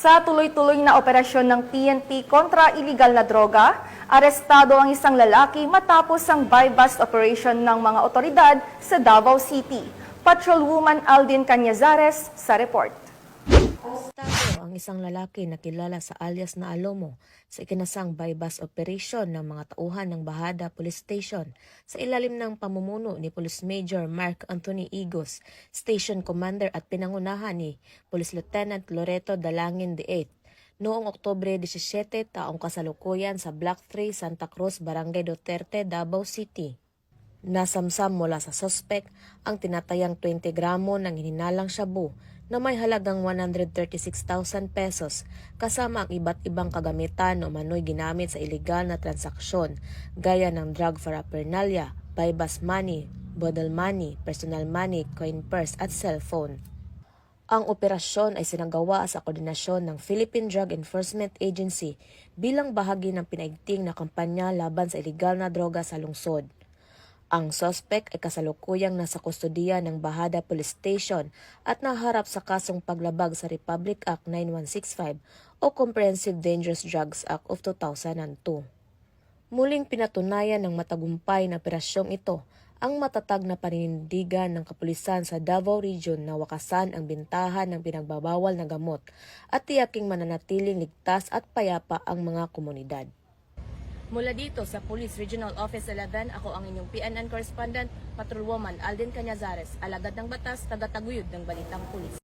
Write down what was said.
Sa tuloy-tuloy na operasyon ng PNP kontra iligal na droga, arestado ang isang lalaki matapos ang buy-bust operation ng mga otoridad sa Davao City. Patrolwoman Aldin Cañazares sa report. Arestado ang isang lalaki na kilala sa alias na Alomo sa ikinasang buy-bust operation ng mga tauhan ng Bahada Police Station sa ilalim ng pamumuno ni Police Major Mark Anthony Igos, Station Commander at pinangunahan ni Police Lieutenant Loreto Dalangin VIII. Noong Oktubre 17, taong kasalukuyan sa Block 3, Santa Cruz, Barangay Duterte, Davao City. Nasamsam mula sa suspect ang tinatayang 20 gramo ng hininalang shabu na may halagang 136,000 pesos kasama ang iba't ibang kagamitan o manoy ginamit sa iligal na transaksyon gaya ng drug paraphernalia, buy-bust money, bodle money, personal money, coin purse at cellphone. Ang operasyon ay sinagawa sa koordinasyon ng Philippine Drug Enforcement Agency bilang bahagi ng pinaigting na kampanya laban sa iligal na droga sa lungsod. Ang suspect ay kasalukuyang nasa kustodiya ng Bahada Police Station at naharap sa kasong paglabag sa Republic Act 9165 o Comprehensive Dangerous Drugs Act of 2002. Muling pinatunayan ng matagumpay na operasyong ito ang matatag na paninindigan ng kapulisan sa Davao Region na wakasan ang bintahan ng pinagbabawal na gamot at tiyaking mananatiling ligtas at payapa ang mga komunidad. Mula dito sa Police Regional Office 11, ako ang inyong PNN correspondent, Patrolwoman Aldin Cañazares, alagad ng batas, tagataguyod ng Balitang Pulis.